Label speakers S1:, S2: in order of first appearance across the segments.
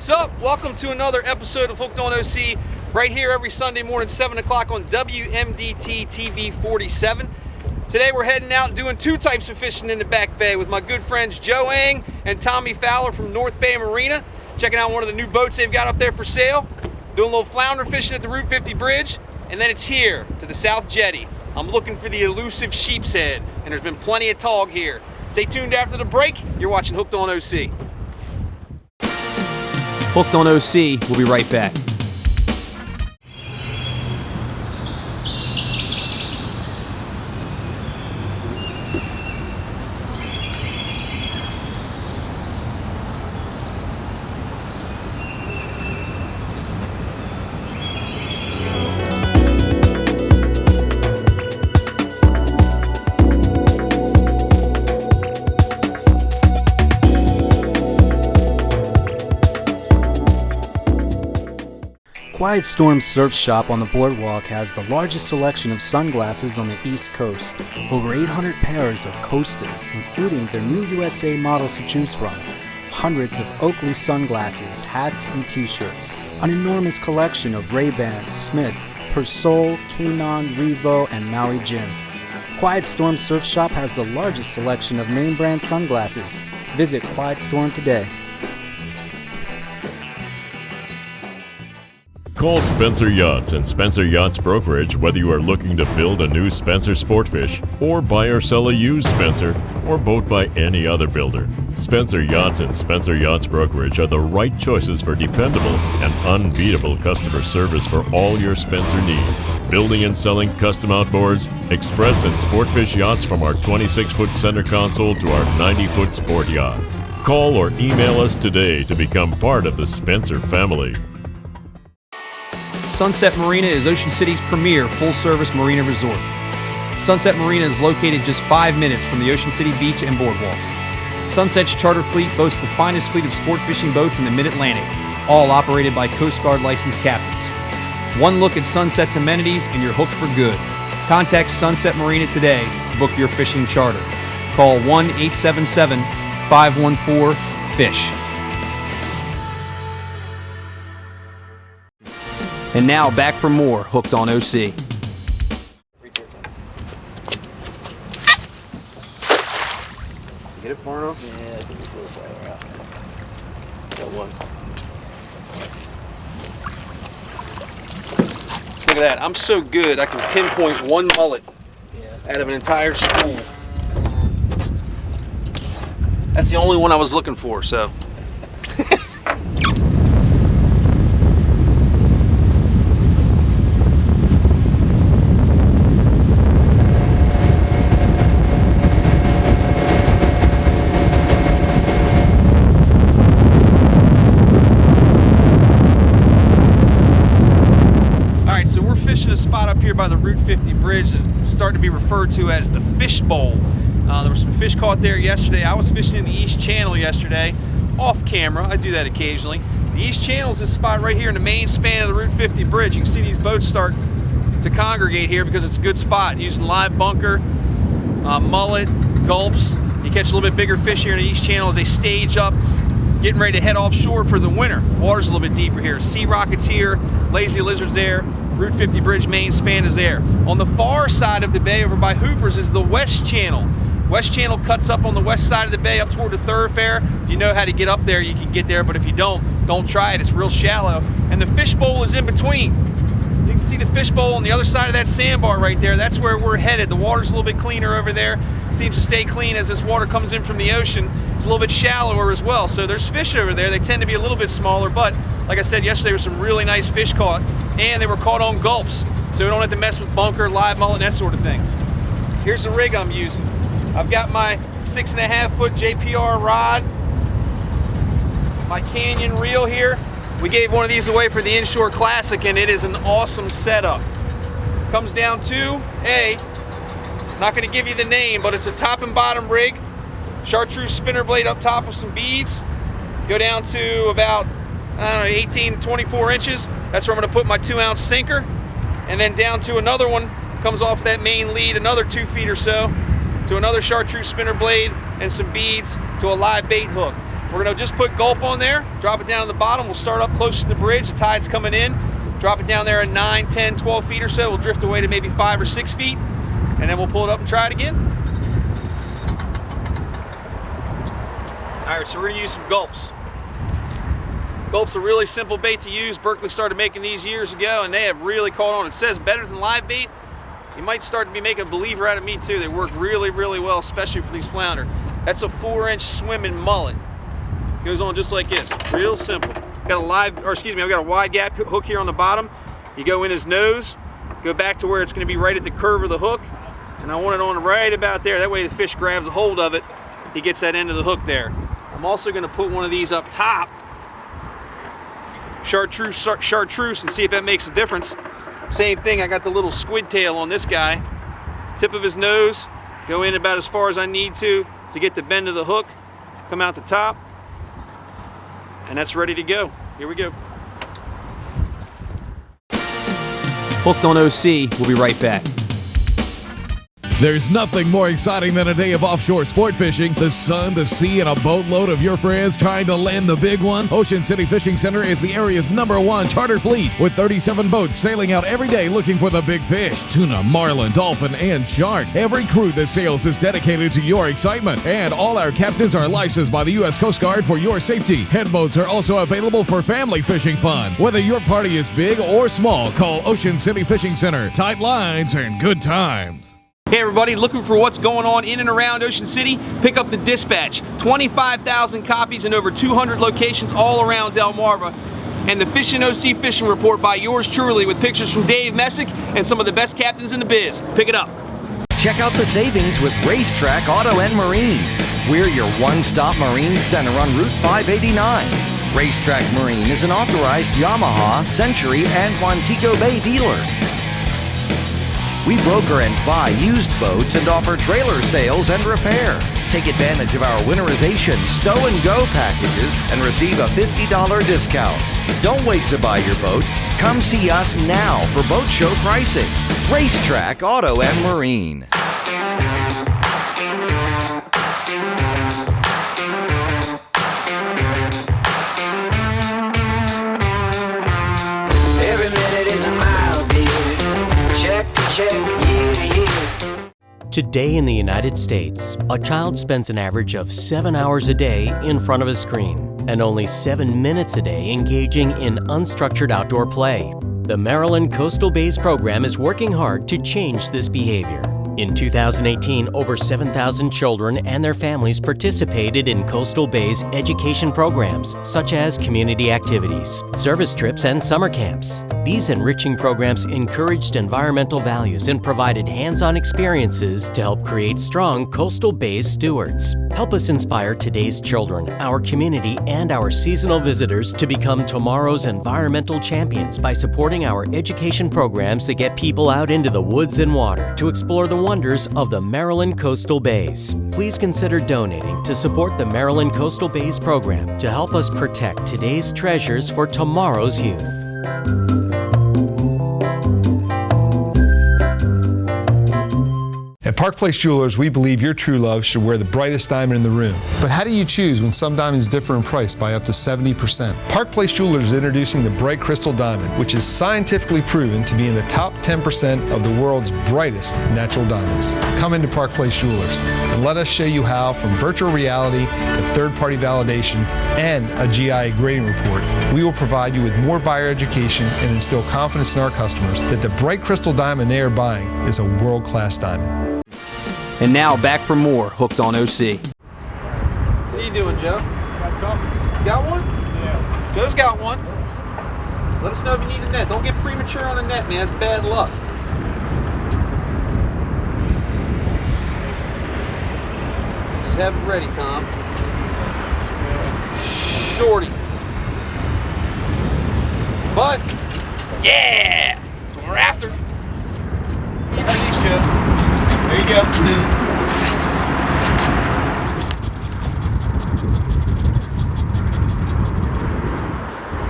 S1: What's up? Welcome to another episode of Hooked on OC, right here every Sunday morning, 7 o'clock on WMDT TV 47. Today we're heading out and doing two types of fishing in the back bay with my good friends Joe Ang and Tommy Fowler from North Bay Marina, checking out one of the new boats they've got up there for sale, doing a little flounder fishing at the Route 50 bridge, and then it's here to the South Jetty. I'm looking for the elusive sheep's head, and there's been plenty of tog here. Stay tuned after the break. You're watching Hooked on OC. Hooked on OC, we'll be right back.
S2: Quiet Storm Surf Shop on the Boardwalk has the largest selection of sunglasses on the East Coast. Over 800 pairs of Costas, including their new USA models to choose from. Hundreds of Oakley sunglasses, hats, and t-shirts. An enormous collection of Ray-Ban, Smith, Persol, Kanon, Revo, and Maui Jim. Quiet Storm Surf Shop has the largest selection of name brand sunglasses. Visit Quiet Storm today.
S3: Call Spencer Yachts and Spencer Yachts Brokerage whether you are looking to build a new Spencer Sportfish or buy or sell a used Spencer or boat by any other builder. Spencer Yachts and Spencer Yachts Brokerage are the right choices for dependable and unbeatable customer service for all your Spencer needs. Building and selling custom outboards, express and sportfish yachts from our 26-foot center console to our 90-foot sport yacht. Call or email us today to become part of the Spencer family.
S1: Sunset Marina is Ocean City's premier full-service marina resort. Sunset Marina is located just 5 minutes from the Ocean City beach and boardwalk. Sunset's charter fleet boasts the finest fleet of sport fishing boats in the Mid-Atlantic, all operated by Coast Guard licensed captains. One look at Sunset's amenities and you're hooked for good. Contact Sunset Marina today to book your fishing charter. Call 1-877-514-FISH. And now back for more Hooked on OC.
S4: Get it far enough? Yeah, I think it's a little farther out. That one.
S1: Look at that. I'm so good I can pinpoint one mullet out of an entire school. That's the only one I was looking for, so. A spot up here by the Route 50 bridge is starting to be referred to as the Fishbowl. There were some fish caught there yesterday. I was fishing in the East Channel yesterday, off camera. I do that occasionally. The East Channel is this spot right here in the main span of the Route 50 bridge. You can see these boats start to congregate here because it's a good spot. Using live bunker, mullet, gulps. You catch a little bit bigger fish here in the East Channel as they stage up, getting ready to head offshore for the winter. Water's a little bit deeper here. Sea rockets here, lazy lizards there. Route 50 bridge main span is there. On the far side of the bay over by Hooper's is the West Channel. West Channel cuts up on the west side of the bay up toward the thoroughfare. If you know how to get up there, you can get there, but if you don't try it. It's real shallow. And the Fishbowl is in between. You can see the Fishbowl on the other side of that sandbar right there. That's where we're headed. The water's a little bit cleaner over there. Seems to stay clean as this water comes in from the ocean. It's a little bit shallower as well. So there's fish over there. They tend to be a little bit smaller, but like I said yesterday, there were some really nice fish caught, and they were caught on gulps. So we don't have to mess with bunker, live mullet, and that sort of thing. Here's the rig I'm using. I've got my 6.5-foot JPR rod, my Canyon reel here. We gave one of these away for the Inshore Classic, and it is an awesome setup. Comes down to not going to give you the name, but it's a top and bottom rig. Chartreuse spinner blade up top with some beads. Go down to about, 18 to 24 inches. That's where I'm going to put my 2-ounce sinker. And then down to another one, comes off that main lead, another 2 feet or so, to another chartreuse spinner blade and some beads to a live bait hook. We're gonna just put gulp on there, drop it down to the bottom. We'll start up close to the bridge, the tide's coming in. Drop it down there at 9, 10, 12 feet or so. We'll drift away to maybe 5 or 6 feet, and then we'll pull it up and try it again. All right, so we're gonna use some gulps. Gulp's a really simple bait to use. Berkeley started making these years ago, and they have really caught on. It says better than live bait. You might start to be making a believer out of me too. They work really, really well, especially for these flounder. That's a 4-inch swimming mullet. Goes on just like this, real simple. I've got a wide gap hook here on the bottom. You go in his nose, go back to where it's gonna be right at the curve of the hook, and I want it on right about there. That way the fish grabs a hold of it. He gets that end of the hook there. I'm also gonna put one of these up top, chartreuse, and see if that makes a difference. Same thing, I got the little squid tail on this guy. Tip of his nose, go in about as far as I need to get the bend of the hook, come out the top, and that's ready to go. Here we go. Hooked on OC, we'll be right back.
S5: There's nothing more exciting than a day of offshore sport fishing. The sun, the sea, and a boatload of your friends trying to land the big one. Ocean City Fishing Center is the area's #1 charter fleet with 37 boats sailing out every day looking for the big fish. Tuna, marlin, dolphin, and shark. Every crew that sails is dedicated to your excitement. And all our captains are licensed by the U.S. Coast Guard for your safety. Head boats are also available for family fishing fun. Whether your party is big or small, call Ocean City Fishing Center. Tight lines and good times.
S1: Hey everybody, looking for what's going on in and around Ocean City? Pick up the Dispatch. 25,000 copies in over 200 locations all around Delmarva. And the Fishin' OC Fishing Report by yours truly with pictures from Dave Messick and some of the best captains in the biz. Pick it up.
S6: Check out the savings with Racetrack Auto and Marine. We're your one-stop marine center on Route 589. Racetrack Marine is an authorized Yamaha, Century, and Montego Bay dealer. We broker and buy used boats and offer trailer sales and repair. Take advantage of our winterization stow and go packages and receive a $50 discount. Don't wait to buy your boat. Come see us now for boat show pricing. Racetrack Auto and Marine.
S7: Every minute is a mile, dear. Check to check, year to year.
S8: Today in the United States, a child spends an average of 7 hours a day in front of a screen and only 7 minutes a day engaging in unstructured outdoor play. The Maryland Coastal Bays program is working hard to change this behavior. In 2018, over 7,000 children and their families participated in Coastal Bay's education programs, such as community activities, service trips, and summer camps. These enriching programs encouraged environmental values and provided hands-on experiences to help create strong Coastal Bays stewards. Help us inspire today's children, our community, and our seasonal visitors to become tomorrow's environmental champions by supporting our education programs that get people out into the woods and water to explore the wonders of the Maryland Coastal Bays. Please consider donating to support the Maryland Coastal Bays program to help us protect today's treasures for tomorrow's youth.
S9: At Park Place Jewelers, we believe your true love should wear the brightest diamond in the room. But how do you choose when some diamonds differ in price by up to 70%? Park Place Jewelers is introducing the Bright Crystal Diamond, which is scientifically proven to be in the top 10% of the world's brightest natural diamonds. Come into Park Place Jewelers and let us show you how, from virtual reality to third-party validation and a GIA grading report, we will provide you with more buyer education and instill confidence in our customers that the Bright Crystal Diamond they are buying is a world-class diamond.
S1: And now back for more Hooked on OC. What are you doing, Joe? Got something. Got one? Yeah. Joe's got one. Let us know if you need a net. Don't get premature on a net, man. It's bad luck. Just have it ready, Tom. Shorty. But, yeah! That's what we're after. Thanks, Joe. There you go.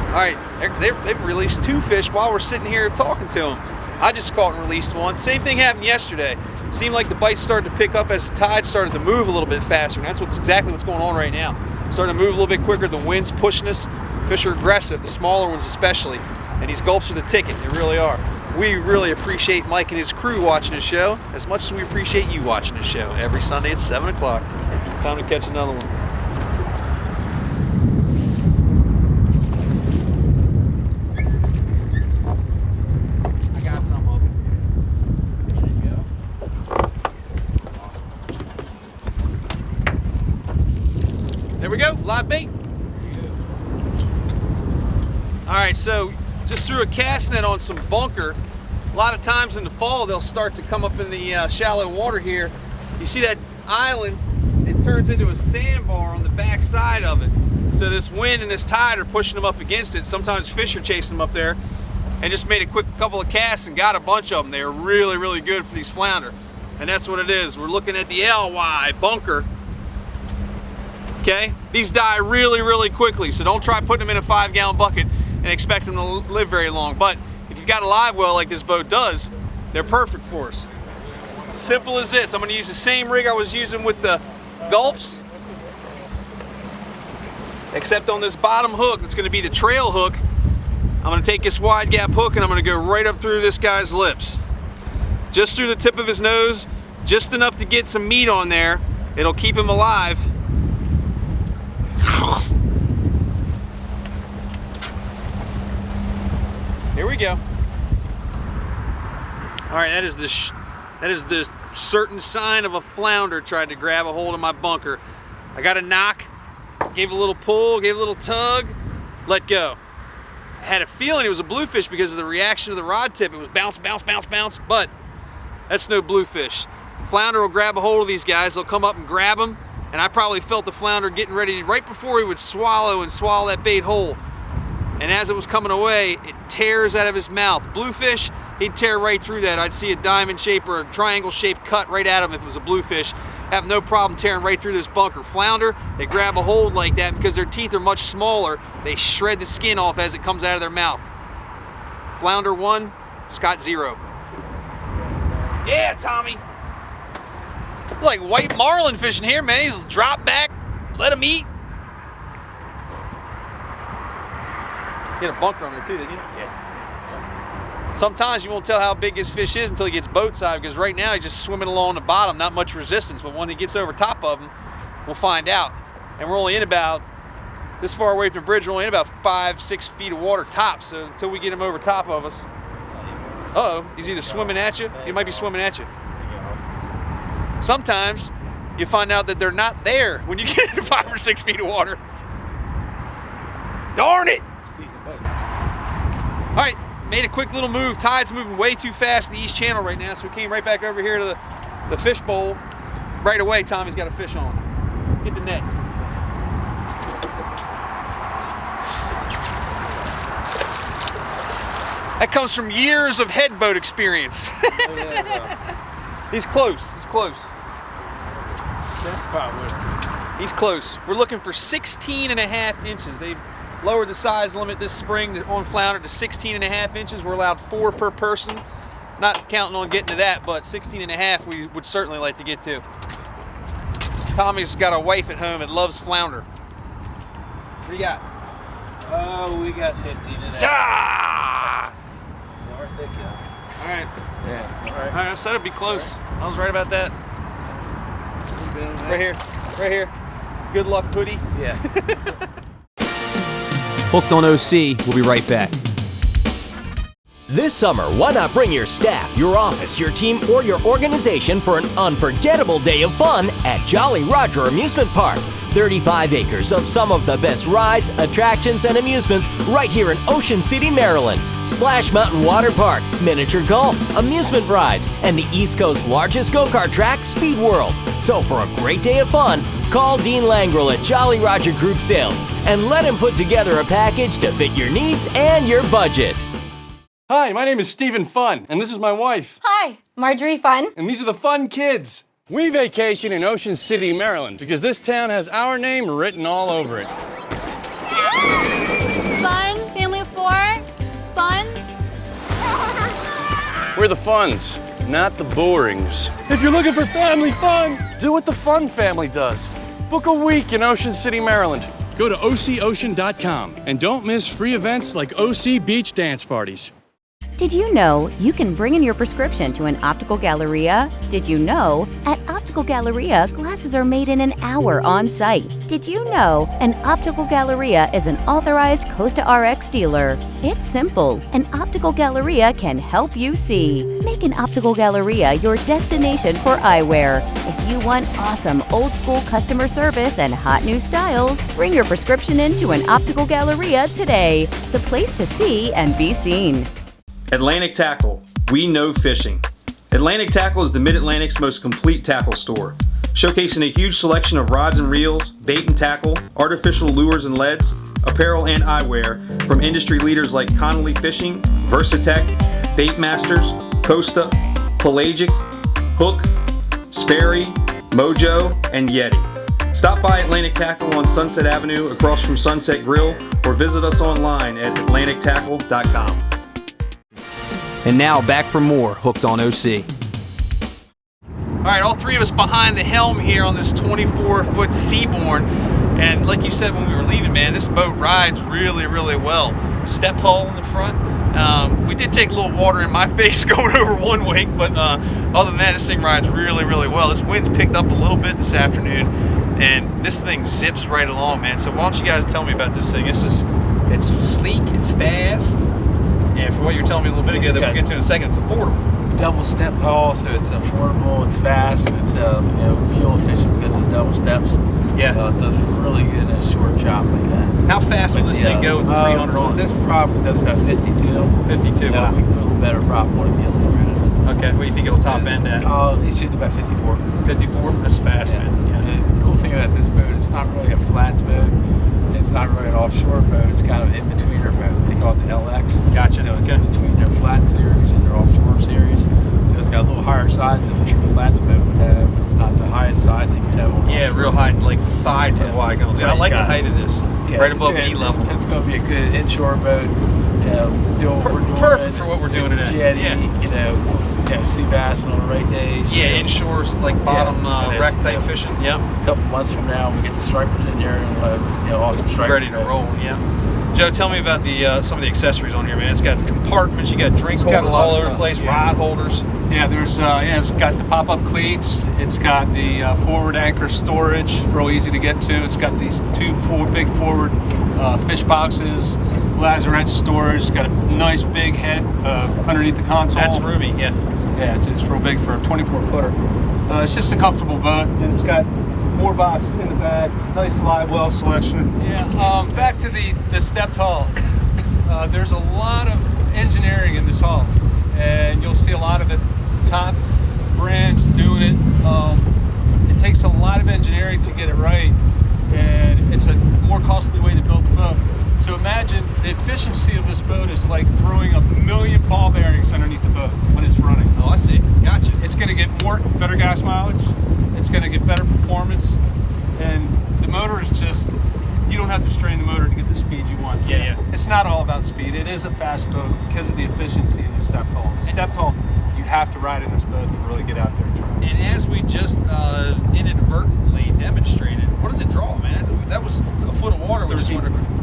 S1: All right, they've released 2 fish while we're sitting here talking to them. I just caught and released one. Same thing happened yesterday. Seemed like the bites started to pick up as the tide started to move a little bit faster, and that's exactly what's going on right now. starting to move a little bit quicker. The wind's pushing us. Fish are aggressive, the smaller ones especially. And these gulps are the ticket, they really are. We really appreciate Mike and his crew watching the show as much as we appreciate you watching the show every Sunday at 7 o'clock. Time to catch another one. I got some of them. There we go, live bait. All right, so just threw a cast net on some bunker. A lot of times in the fall, they'll start to come up in the shallow water here. You see that island, it turns into a sandbar on the back side of it. So this wind and this tide are pushing them up against it. Sometimes fish are chasing them up there, and just made a quick couple of casts and got a bunch of them. They're really, really good for these flounder. And that's what it is. We're looking at the LY bunker. Okay, these die really, really quickly, so don't try putting them in a 5-gallon bucket and expect them to live very long. But if you've got a live well like this boat does, they're perfect for us. Simple as this. I'm going to use the same rig I was using with the gulps, except on this bottom hook, that's going to be the trail hook. I'm going to take this wide gap hook and I'm going to go right up through this guy's lips. Just through the tip of his nose, just enough to get some meat on there. It'll keep him alive. Here we go. All right, that is the certain sign of a flounder trying to grab a hold of my bunker. I got a knock, gave a little pull, gave a little tug, let go. I had a feeling it was a bluefish because of the reaction of the rod tip. It was bounce, bounce, bounce, bounce, but that's no bluefish. Flounder will grab a hold of these guys. They'll come up and grab them, and I probably felt the flounder getting ready right before he would swallow that bait whole. And as it was coming away, it tears out of his mouth. Bluefish, he'd tear right through that. I'd see a diamond shape or a triangle shape cut right out of him if it was a bluefish. Have no problem tearing right through this bunker. Flounder, they grab a hold like that because their teeth are much smaller. They shred the skin off as it comes out of their mouth. Flounder 1, Scott 0. Yeah, Tommy. Like white marlin fishing here, man. He's drop back, let him eat. Hit a bunker on there too, didn't you? Yeah. Sometimes you won't tell how big his fish is until he gets boat side, because right now he's just swimming along the bottom, not much resistance, but when he gets over top of him, we'll find out. And we're only in about, this far away from the bridge, we're only in about 5-6 feet of water tops, so until we get him over top of us. Uh-oh, he's either swimming at you, he might be swimming at you. Sometimes you find out that they're not there when you get into 5 or 6 feet of water. Darn it! All right, made a quick little move. Tide's moving way too fast in the East Channel right now, so we came right back over here to the Fishbowl. Right away, Tommy's got a fish on. Get the net. That comes from years of head boat experience. He's close, he's close. He's close. We're looking for 16.5 inches. They've lowered the size limit this spring on flounder to 16.5 inches. We're allowed 4 per person. Not counting on getting to that, but 16.5 we would certainly like to get to. Tommy's got a wife at home that loves flounder. What do you got?
S4: Oh, we got 15.5.
S1: Ah!
S4: North it goes.
S1: All right.
S4: Yeah.
S1: All right. I said it'd be close. I was right about that. Right here. Right here. Good luck, hoodie.
S4: Yeah.
S10: Hooked on OC. We'll be right back.
S8: This summer, why not bring your staff, your office, your team, or your organization for an unforgettable day of fun at Jolly Roger Amusement Park. 35 acres of some of the best rides, attractions, and amusements right here in Ocean City, Maryland. Splash Mountain Water Park, miniature golf, amusement rides, and the East Coast's largest go-kart track, Speed World. So for a great day of fun, call Dean Langrel at Jolly Roger Group Sales and let him put together a package to fit your needs and your budget.
S11: Hi, my name is Stephen Fun, and this is my wife.
S12: Hi, Marjorie Fun.
S11: And these are the Fun Kids. We vacation in Ocean City, Maryland, because this town has our name written all over it.
S12: Fun, family of 4, fun.
S11: We're the Funs, not the Borings. If you're looking for family fun, do what the Fun family does. Book a week in Ocean City, Maryland. Go to OCOcean.com and don't miss free events like OC Beach Dance Parties.
S13: Did you know you can bring in your prescription to an Optical Galleria? Did you know at Optical Galleria, glasses are made in an hour on site? Did you know an Optical Galleria is an authorized Costa RX dealer? It's simple. An Optical Galleria can help you see. Make an Optical Galleria your destination for eyewear. If you want awesome old school customer service and hot new styles, bring your prescription in to an Optical Galleria today. The place to see and be seen.
S1: Atlantic Tackle. We know fishing. Atlantic Tackle is the Mid-Atlantic's most complete tackle store, showcasing a huge selection of rods and reels, bait and tackle, artificial lures and leads, apparel and eyewear from industry leaders like Connolly Fishing, Versatech, Bait Masters, Costa, Pelagic, Hook, Sperry, Mojo, and Yeti. Stop by Atlantic Tackle on Sunset Avenue across from Sunset Grill or visit us online at atlantictackle.com.
S10: And now back for more Hooked on OC.
S1: All right, all three of us behind the helm here on this 24-foot Seabourn. And like you said when we were leaving, man, this boat rides really, really well. Step hull in the front. We did take a little water in my face going over one wake, but other than that, this thing rides really, really well. This wind's picked up a little bit this afternoon, and this thing zips right along, man. So why don't you guys tell me about this thing? It's sleek, it's fast. And for what you were telling me a little bit ago that we'll get to in a second, it's affordable.
S14: Double step hull, so it's affordable, it's fast, and it's fuel efficient because of the double steps.
S1: Yeah.
S14: It does really good in a short chop like that.
S1: How fast will this thing go with the 300 on?
S14: This prop does about 52.
S1: 52.
S14: Yeah, we can put a little better prop on it and get a little rid of it.
S1: Okay, what do you think it'll top end at?
S14: It should about 54.
S1: 54? That's fast, man.
S14: Yeah. The cool thing about this boat, it's not really a flats boat. It's not really an offshore boat. It's kind of in between our boat. They call it the LX.
S1: Gotcha.
S14: So it's in between their flat series and their offshore series. So it's got a little higher sides than a true flats boat would have, but it's not the highest sides that you can have on offshore.
S1: Real high, like thigh to wide goes. I like the height of this. Right above knee level.
S14: It's going to be a good inshore boat. Doing what we're doing.
S1: Perfect for what we're doing today.
S14: Jetty, sea bass on the right days.
S1: Yeah, inshore, like bottom wreck type fishing. Yep.
S14: A couple months from now, we get the stripers in there and awesome stripers.
S1: Ready to roll. Yeah. Joe, tell me about the some of the accessories on here, man. It's got compartments. You got drink holders all over the place. Rod holders.
S15: Yeah, it's got the pop-up cleats. It's got the forward anchor storage, real easy to get to. It's got these big forward fish boxes, lazarette storage. It's got a nice big head underneath the console.
S1: That's roomy, yeah.
S15: Yeah, it's real big for a 24-footer. It's just a comfortable boat, and it's got 4 boxes in the back. Nice live well selection. Yeah. Back to the stepped hull. There's a lot of engineering in this hull, and you'll see a lot of the top brands doing it. It takes a lot of engineering to get it right, and it's a more costly way to build the boat. So imagine the efficiency of this boat is like throwing 1,000,000 ball bearings underneath the boat when it's running.
S1: Oh, I see. Gotcha.
S15: It's going to get better gas mileage. It's going to get better performance, and the motor is just, you don't have to strain the motor to get the speed you want.
S1: Yeah.
S15: It's not all about speed. It is a fast boat because of the efficiency of the stepped hull. The stepped hull, you have to ride in this boat to really get out there and try.
S1: And as we just inadvertently demonstrated, what does it draw, man? That was a foot of water.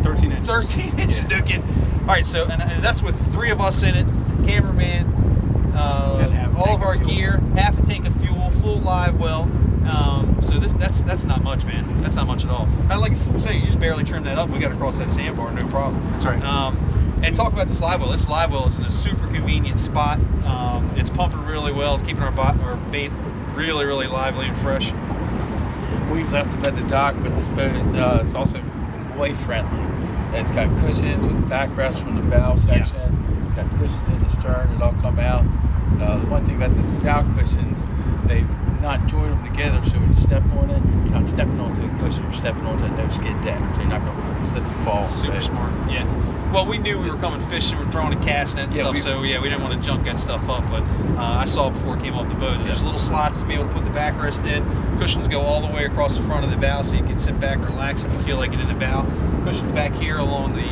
S15: 13 inches.
S1: 13 inches, no kidding. All right, so and that's with 3 of us in it, cameraman, all of our gear, half a tank of fuel, full live well. So that's not much, man. That's not much at all. Like I say, you just barely trim that up. We got across that sandbar, no problem.
S15: That's right.
S1: And talk about this live well. This live well is in a super convenient spot. It's pumping really well. It's keeping our bait really, really lively and fresh.
S14: We've left them at the dock, but this boat it's also boy friendly. It's got cushions with backrest from the bow section. Yeah. Got cushions in the stern that all come out. The one thing about the bow cushions, they've not joined them together, so when you step on it, you're not stepping onto a cushion, you're stepping onto a no-skid deck, so you're not going to slip and fall.
S1: Super smart. Yeah. Well, we knew we were coming fishing, we were throwing a cast net and stuff, so we didn't want to junk that stuff up, but I saw it before it came off the boat. There's little slots to be able to put the backrest in. Cushions go all the way across the front of the bow, so you can sit back and relax if you feel like it in the bow. Cushions back here along the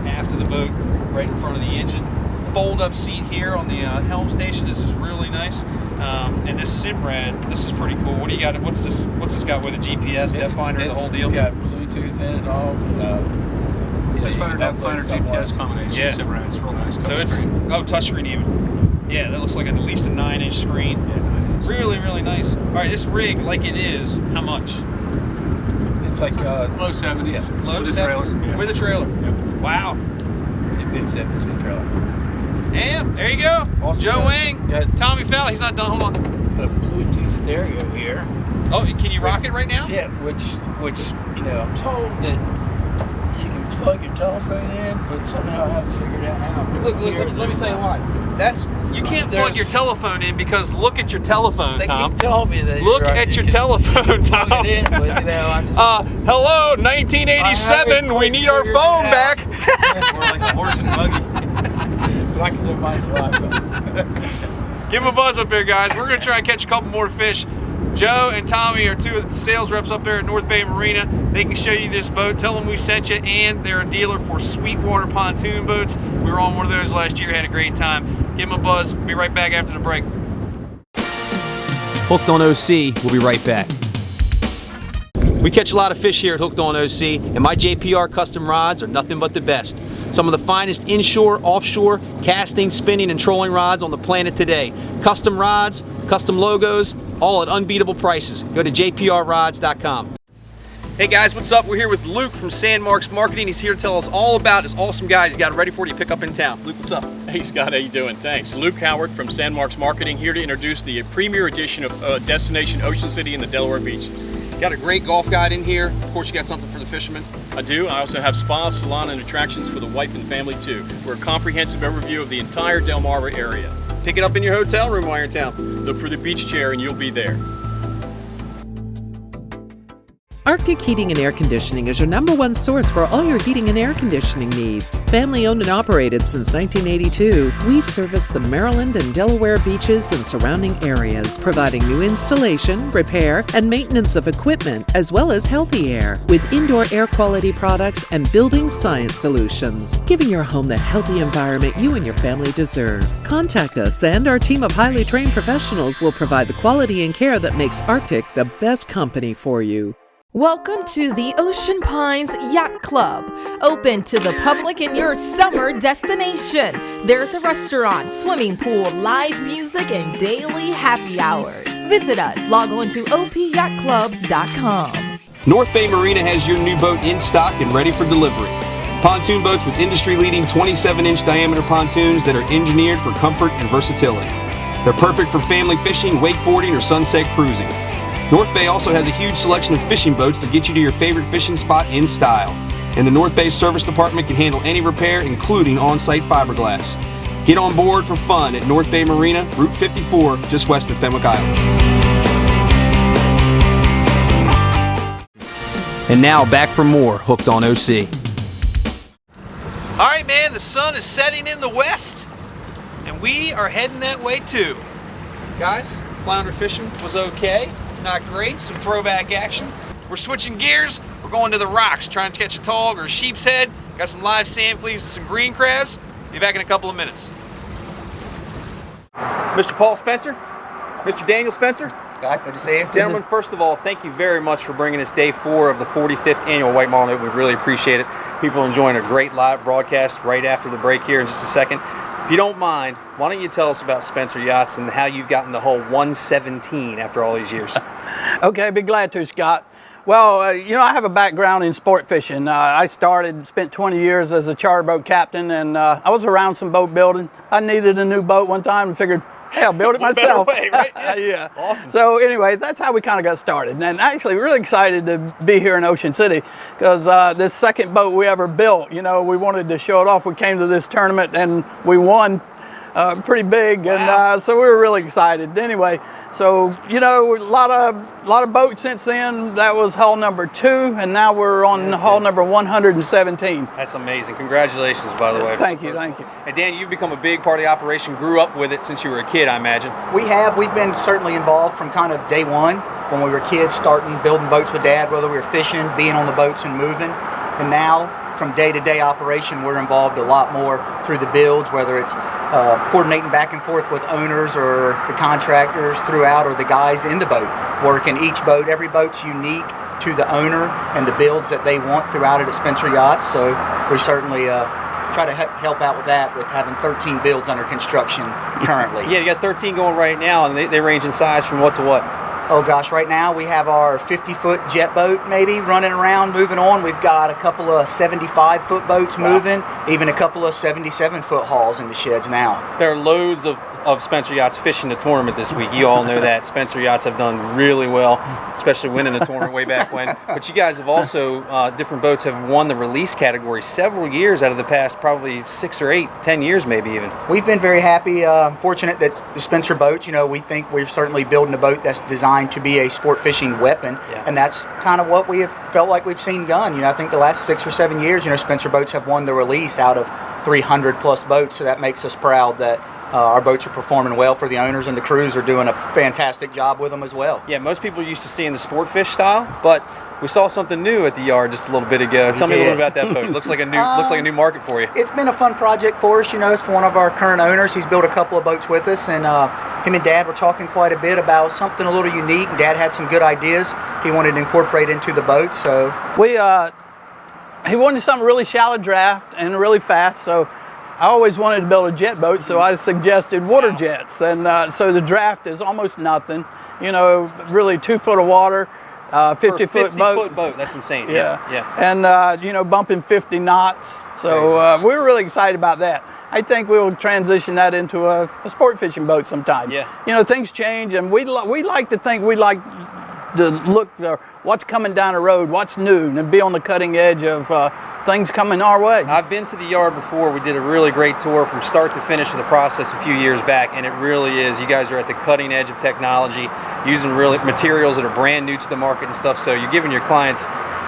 S1: aft of the boat, right in front of the engine. fold-up seat here on the helm station. This is really nice. And this Simrad, this is pretty cool. What do you got? What's this got with a GPS, depth finder, the whole deal?
S14: It's got Bluetooth in it all.
S15: Depth finder, GPS combination.
S1: Yeah.
S15: Simrad, it's real nice.
S1: So it's touchscreen even. Yeah, that looks like at least a 9-inch screen.
S15: Yeah, 9 inch.
S1: Really, really nice. All right, this rig, like it is, how much?
S14: It's like
S15: low 70s.
S1: Yeah. Low
S15: with
S1: 70s?
S15: a trailer. Yeah.
S1: With a trailer.
S15: Yep.
S1: Wow.
S14: It's a mid-70s with a trailer.
S1: Damn, there you go.
S14: Also
S1: Joe Wang, Tommy Fell, he's not done, hold on.
S14: Got a Bluetooth stereo here.
S1: Oh, can you rock it right now?
S14: Yeah, which I'm told that you can plug your telephone in, but somehow I haven't figured out how.
S1: Look, let me tell you why. You can't plug your telephone in because look at your telephone, Tom.
S14: They keep telling me that.
S1: Look at your telephone, Tom.
S14: Plug it in, but I'm just.
S1: Hello, 1987. We need our phone back.
S15: More like a horse and buggy.
S14: But I can do my drive.
S1: Give them a buzz up here, guys. We're gonna try and catch a couple more fish. Joe and Tommy are two of the sales reps up there at North Bay Marina. They can show you this boat. Tell them we sent you, and they're a dealer for Sweetwater pontoon boats. We were on one of those last year, had a great time. Give them a buzz. Be right back after the break. Hooked on OC. We'll be right back. We catch a lot of fish here at Hooked on OC, and my JPR custom rods are nothing but the best. Some of the finest inshore, offshore, casting, spinning, and trolling rods on the planet today. Custom rods, custom logos, all at unbeatable prices. Go to jprrods.com. Hey guys, what's up? We're here with Luke from Sandmarks Marketing. He's here to tell us all about his awesome guide he's got ready for you to pick up in town. Luke, what's up?
S16: Hey Scott, how you doing? Thanks. Luke Howard from Sandmarks Marketing, here to introduce the premier edition of Destination Ocean City in the Delaware Beaches.
S1: Got a great golf guide in here. Of course, you got something for the fishermen.
S16: I do. I also have spa, salon, and attractions for the wife and family too. We're a comprehensive overview of the entire Delmarva area.
S1: Pick it up in your hotel room while you're in town.
S16: Look for the beach chair and you'll be there.
S17: Arctic Heating and Air Conditioning is your #1 source for all your heating and air conditioning needs. Family owned and operated since 1982, we service the Maryland and Delaware beaches and surrounding areas, providing new installation, repair, and maintenance of equipment, as well as healthy air, with indoor air quality products and building science solutions, giving your home the healthy environment you and your family deserve. Contact us, and our team of highly trained professionals will provide the quality and care that makes Arctic the best company for you.
S18: Welcome to the Ocean Pines Yacht Club, open to the public in your summer destination. There's a restaurant, swimming pool, live music, and daily happy hours. Visit us. Log on to opyachtclub.com.
S1: North Bay Marina has your new boat in stock and ready for delivery. Pontoon boats with industry-leading 27-inch diameter pontoons that are engineered for comfort and versatility. They're perfect for family fishing, wakeboarding, or sunset cruising. North Bay also has a huge selection of fishing boats to get you to your favorite fishing spot in style. And the North Bay Service Department can handle any repair, including on-site fiberglass. Get on board for fun at North Bay Marina, Route 54, just west of Fenwick Island.
S10: And now back for more Hooked on OC.
S1: All right, man, the sun is setting in the west, and we are heading that way too. Guys, flounder fishing was okay. Not great, some throwback action. We're switching gears. We're going to the rocks, trying to catch a tog or a sheep's head. Got some live sand fleas and some green crabs. Be back in a couple of minutes. Mr. Paul Spencer, Mr. Daniel Spencer.
S19: Scott, good to see you.
S1: Gentlemen, first of all, thank you very much for bringing us day 4 of the 45th annual White Marlin Open. We really appreciate it. People are enjoying a great live broadcast right after the break here in just a second. If you don't mind, why don't you tell us about Spencer Yachts and how you've gotten the whole 117 after all these years?
S19: Okay, I'd be glad to, Scott. Well, I have a background in sport fishing. I spent 20 years as a charter boat captain, and I was around some boat building. I needed a new boat one time and figured, hey, I'll build it myself.
S1: Way, right?
S19: Yeah.
S1: Awesome.
S19: So anyway, that's how we kind of got started. And actually really excited to be here in Ocean City because this second boat we ever built, we wanted to show it off. We came to this tournament and we won pretty big. Wow. And so we were really excited. Anyway, so, a lot of boats since then. That was hull number 2, and now we're on hull number 117.
S1: That's amazing. Congratulations, by the way.
S19: Thank you.
S1: And Dan, you've become a big part of the operation, grew up with it since you were a kid, I imagine.
S20: We've been certainly involved from kind of day one when we were kids, starting building boats with Dad, whether we were fishing, being on the boats and moving. And now, from day-to-day operation, we're involved a lot more through the builds, whether it's coordinating back and forth with owners or the contractors throughout, or the guys in the boat working each boat. Every boat's unique to the owner and the builds that they want throughout it at Spencer Yachts. So we certainly try to help out with that, with having 13 builds under construction currently.
S4: Yeah, you got 13 going right now, and they range in size from what to what?
S20: Oh gosh, right now we have our 50-foot jet boat maybe running around, moving on. We've got a couple of 75-foot boats moving, even a couple of 77-foot hauls in the sheds now.
S4: There are loads of Spencer Yachts fishing the tournament this week. You all know that. Spencer Yachts have done really well, especially winning the tournament way back when. But you guys have also, different boats have won the release category several years out of the past, probably 6 or 8, 10 years maybe even.
S20: We've been very happy, fortunate that the Spencer boats, we think we're certainly building a boat that's designed to be a sport fishing weapon. Yeah. And that's kind of what we have felt like we've seen done. I think the last 6 or 7 years, Spencer boats have won the release out of 300 plus boats. So that makes us proud that our boats are performing well for the owners, and the crews are doing a fantastic job with them as well.
S4: Yeah, most people are used to seeing the sport fish style, but we saw something new at the yard just a little bit ago. Tell me a little bit about that boat. It looks like a new market for you.
S20: It's been a fun project for us. It's for one of our current owners. He's built a couple of boats with us, and him and Dad were talking quite a bit about something a little unique. Dad had some good ideas he wanted to incorporate into the boat. So
S19: he wanted something really shallow draft and really fast. So I always wanted to build a jet boat, so I suggested water jets. And so the draft is almost nothing, really 2 foot of water, 50-foot
S4: boat. That's insane.
S19: Yeah. And, bumping 50 knots. So we're really excited about that. I think we'll transition that into a sport fishing boat sometime.
S4: Yeah.
S19: Things change, and we like to think we like to look for what's coming down the road, what's new, and be on the cutting edge of things coming our way.
S4: I've been to the yard before. We did a really great tour from start to finish of the process a few years back, and it really is. You guys are at the cutting edge of technology, using really materials that are brand new to the market and stuff, so you're giving your clients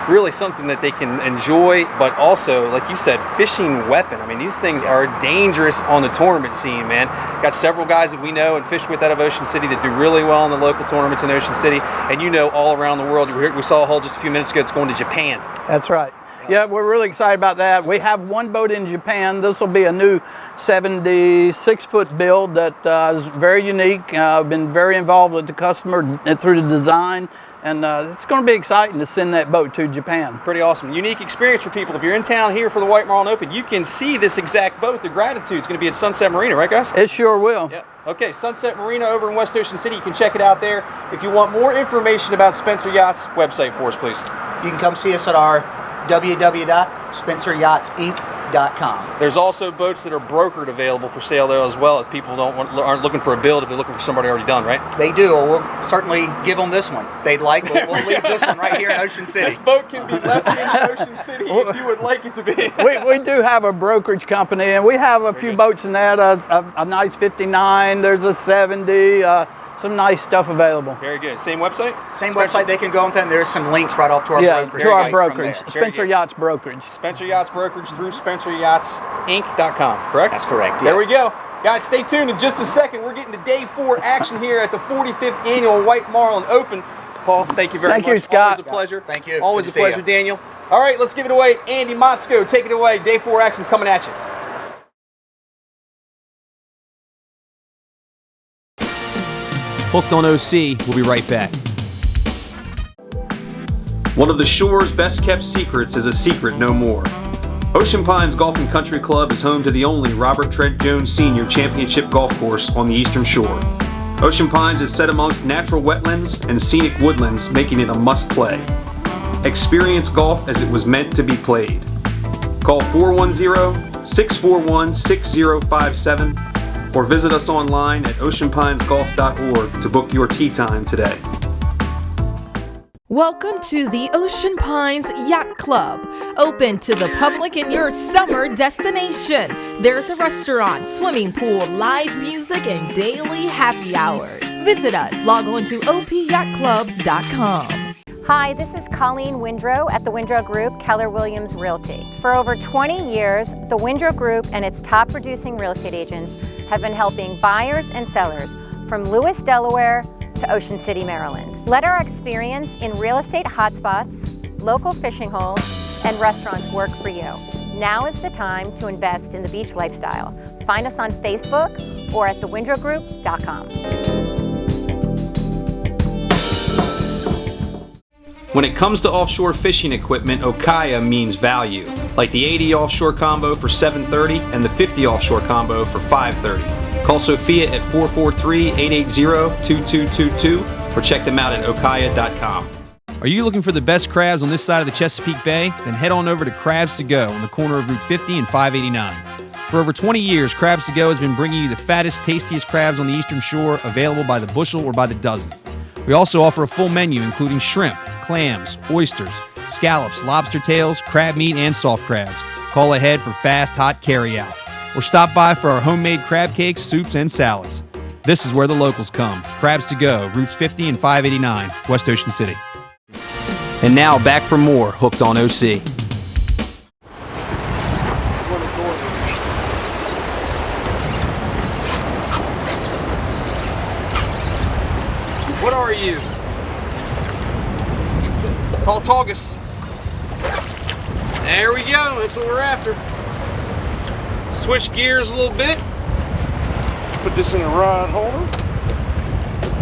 S4: really something that they can enjoy, but also, like you said, fishing weapon. I mean, these things are dangerous on the tournament scene, man. Got several guys that we know and fish with out of Ocean City that do really well in the local tournaments in Ocean City, and all around the world. We saw a haul just a few minutes ago that's going to Japan.
S19: That's right. Yeah, we're really excited about that. We have one boat in Japan. This will be a new 76-foot build that is very unique. I've been very involved with the customer through the design. And it's going to be exciting to send that boat to Japan.
S4: Pretty awesome. Unique experience for people. If you're in town here for the White Marlin Open, you can see this exact boat, the Gratitude. It's going to be at Sunset Marina, right, guys?
S19: It sure will.
S4: Yeah. Okay, Sunset Marina over in West Ocean City. You can check it out there. If you want more information about Spencer Yachts, website for us, please.
S20: You can come see us at our www.spenceryachtsinc.com.
S4: There's also boats that are brokered available for sale there as well if people aren't looking for a build, if they're looking for somebody already done, right?
S20: They do. We'll certainly give them this one. If they'd like, we'll leave this one right here in Ocean City.
S4: This boat can be left in Ocean City if you would like it to be.
S19: we do have a brokerage company, and we have a few boats in that, a nice 59, there's a 70, some nice stuff available.
S4: Very good. Same website?
S20: Same website they can go on, and there's some links right off to our brokerage.
S19: To our brokerage, Spencer Yachts Brokerage.
S16: Spencer Yachts Brokerage through SpencerYachtsInc.com, correct?
S20: That's correct, yes.
S16: There we go. Guys, stay tuned. In just a second, we're getting to day 4 action here at the 45th Annual White Marlin Open. Paul, thank you very much.
S19: Thank you, Scott.
S16: Always a pleasure.
S20: Thank you.
S16: Always a pleasure, Daniel. All right, let's give it away. Andy Motzko, take it away. Day 4 action's coming at you.
S10: Hooked on OC. We'll be right back.
S1: One of the shore's best kept secrets is a secret no more. Ocean Pines Golf and Country Club is home to the only Robert Trent Jones Sr. Championship golf course on the Eastern Shore. Ocean Pines is set amongst natural wetlands and scenic woodlands, making it a must-play. Experience golf as it was meant to be played. Call 410-641-6057 or visit us online at oceanpinesgolf.org to book your tee time today.
S18: Welcome to the Ocean Pines Yacht Club, open to the public in your summer destination. There's a restaurant, swimming pool, live music, and daily happy hours. Visit us. Log on to opyachtclub.com.
S21: Hi, this is Colleen Windrow at the Windrow Group, Keller Williams Realty. For over 20 years, the Windrow Group and its top producing real estate agents have been helping buyers and sellers from Lewis, Delaware to Ocean City, Maryland. Let our experience in real estate hotspots, local fishing holes, and restaurants work for you. Now is the time to invest in the beach lifestyle. Find us on Facebook or at thewindrowgroup.com.
S4: When it comes to offshore fishing equipment, Okaya means value, like the 80 offshore combo for $730 and the 50 offshore combo for $530. Call Sophia at 443-880-2222 or check them out at okaya.com.
S1: Are you looking for the best crabs on this side of the Chesapeake Bay? Then head on over to Crabs to Go on the corner of Route 50 and 589. For over 20 years, Crabs to Go has been bringing you the fattest, tastiest crabs on the Eastern Shore, available by the bushel or by the dozen. We also offer a full menu including shrimp, clams, oysters, scallops, lobster tails, crab meat, and soft crabs. Call ahead for fast, hot carry-out. Or stop by for our homemade crab cakes, soups, and salads. This is where the locals come. Crabs to Go, Routes 50 and 589, West Ocean City.
S10: And now back for more Hooked on OC.
S1: What are you? Tautaugus. There we go, that's what we're after. Switch gears a little bit. Put this in a rod holder.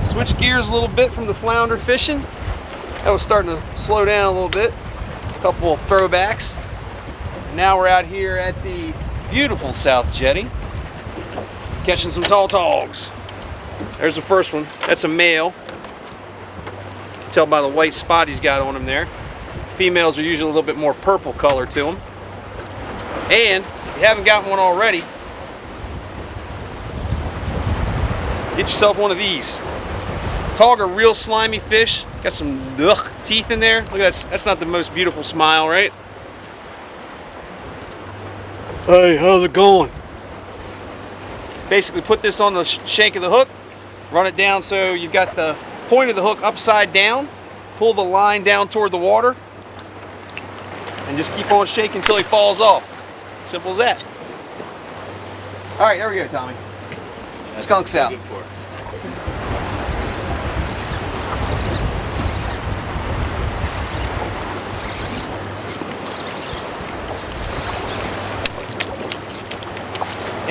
S1: Switch gears a little bit from the flounder fishing. That was starting to slow down a little bit. A couple of throwbacks. Now we're out here at the beautiful South Jetty, catching some tautaugs. There's the first one. That's a male. You can tell by the white spot he's got on him there. Females are usually a little bit more purple color to them. And if you haven't gotten one already, get yourself one of these. Taug are real slimy fish. Got some teeth in there. Look at that. That's not the most beautiful smile, right? Hey, how's it going? Basically put this on the shank of the hook, run it down so you've got the point of the hook upside down, pull the line down toward the water, and just keep on shaking until he falls off. Simple as that. All right, there we go, Tommy. Skunks out.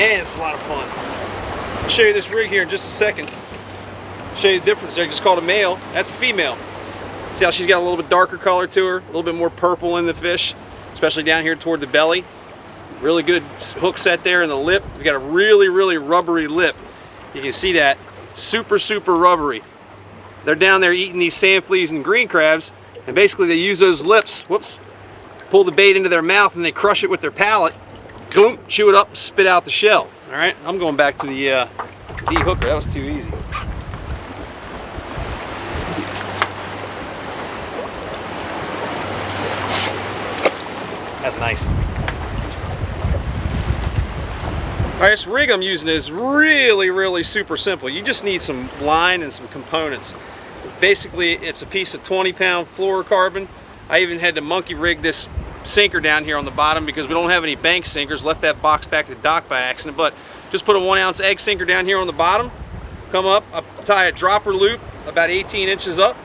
S1: And it's a lot of fun. I'll show you this rig here in just a second. Show you the difference there. Just called a male. That's a female. See how she's got a little bit darker color to her, a little bit more purple in the fish, especially down here toward the belly. Really good hook set there in the lip. We've got a really, really rubbery lip. You can see that. Super, super rubbery. They're down there eating these sand fleas and green crabs, and basically they use those lips, whoops, pull the bait into their mouth and they crush it with their palate. Boom, chew it up, spit out the shell. All right, I'm going back to the D-hooker. That was too easy. That's nice. All right, this rig I'm using is really, really super simple. You just need some line and some components. Basically, it's a piece of 20-pound fluorocarbon. I even had to monkey rig this sinker down here on the bottom because we don't have any bank sinkers. Left that box back at the dock by accident, but just put a 1-ounce egg sinker down here on the bottom, come up, I tie a dropper loop about 18 inches up.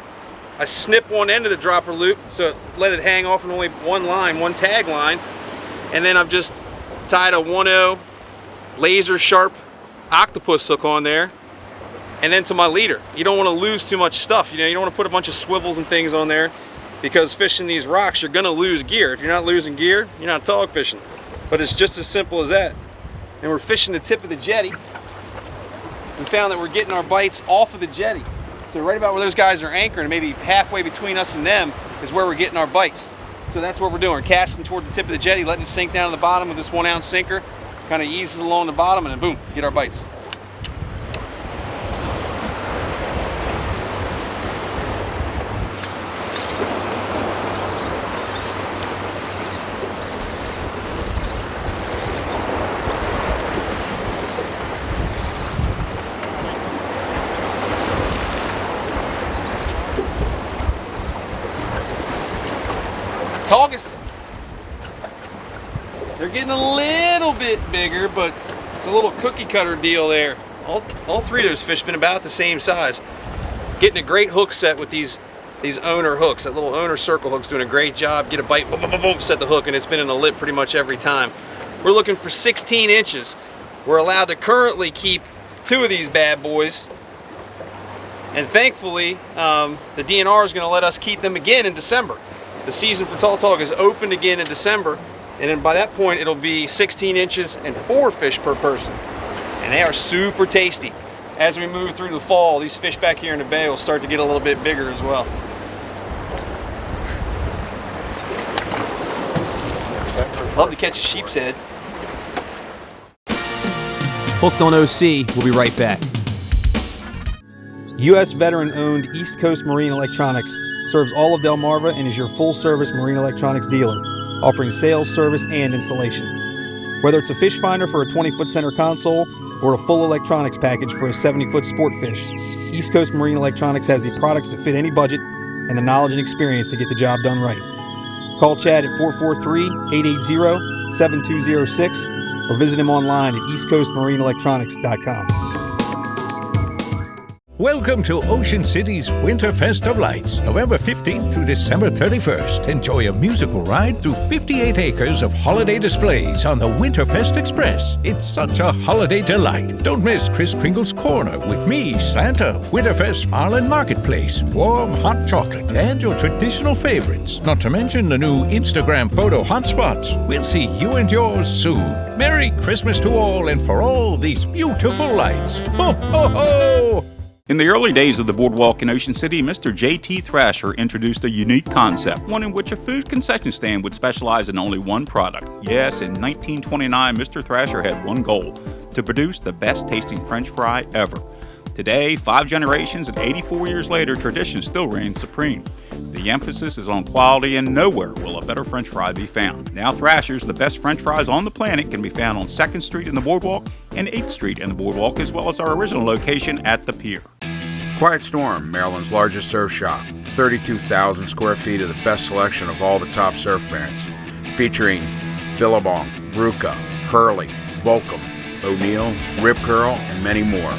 S1: I snip one end of the dropper loop so let it hang off in only one line, one tag line, and then I've just tied a 1/0 laser sharp octopus hook on there, and then to my leader. You don't want to lose too much stuff. You know, you don't want to put a bunch of swivels and things on there, because fishing these rocks, you're gonna lose gear. If you're not losing gear, you're not taug fishing. But it's just as simple as that. And we're fishing the tip of the jetty. We found that we're getting our bites off of the jetty. So right about where those guys are anchoring, maybe halfway between us and them, is where we're getting our bites. So that's what we're doing. We're casting toward the tip of the jetty, letting it sink down to the bottom with this 1-ounce sinker. Kind of eases along the bottom, and then boom, get our bites. Taugus. They're getting a little bit bigger, but it's a little cookie cutter deal there. All three of those fish have been about the same size. Getting a great hook set with these these owner hooks, that little owner circle hook's doing a great job. Get a bite, boom, boom, boom, boom, set the hook, and it's been in the lip pretty much every time. We're looking for 16 inches. We're allowed to currently keep 2 of these bad boys. And thankfully, the DNR is going to let us keep them again in December. The season for Tautog is opened again in December, and then by that point it'll be 16 inches and 4 fish per person. And they are super tasty. As we move through the fall, these fish back here in the bay will start to get a little bit bigger as well. Love to catch a sheep's head.
S10: Hooked on OC, we'll be right back.
S4: U.S. veteran-owned East Coast Marine Electronics serves all of Delmarva and is your full-service marine electronics dealer, offering sales, service, and installation. Whether it's a fish finder for a 20-foot center console or a full electronics package for a 70-foot sport fish, East Coast Marine Electronics has the products to fit any budget and the knowledge and experience to get the job done right. Call Chad at 443-880-7206 or visit him online at eastcoastmarineenelectronics.com.
S2: Welcome to Ocean City's Winterfest of Lights, November 15th through December 31st. Enjoy a musical ride through 58 acres of holiday displays on the Winterfest Express. It's such a holiday delight. Don't miss Kris Kringle's Corner with me, Santa, Winterfest Marlin Marketplace, warm hot chocolate, and your traditional favorites. Not to mention the new Instagram photo hotspots. We'll see you and yours soon. Merry Christmas to all, and for all these beautiful lights. Ho, ho, ho!
S22: In the early days of the boardwalk in Ocean City, Mr. J.T. Thrasher introduced a unique concept, one in which a food concession stand would specialize in only one product. Yes, in 1929, Mr. Thrasher had one goal, to produce the best tasting French fry ever. Today, 5 generations and 84 years later, tradition still reigns supreme. The emphasis is on quality, and nowhere will a better French fry be found. Now Thrasher's, the best French fries on the planet, can be found on 2nd Street in the Boardwalk and 8th Street in the Boardwalk, as well as our original location at the Pier.
S23: Quiet Storm, Maryland's largest surf shop. 32,000 square feet of the best selection of all the top surf brands, featuring Billabong, Ruka, Hurley, Volcom, O'Neill, Rip Curl, and many more.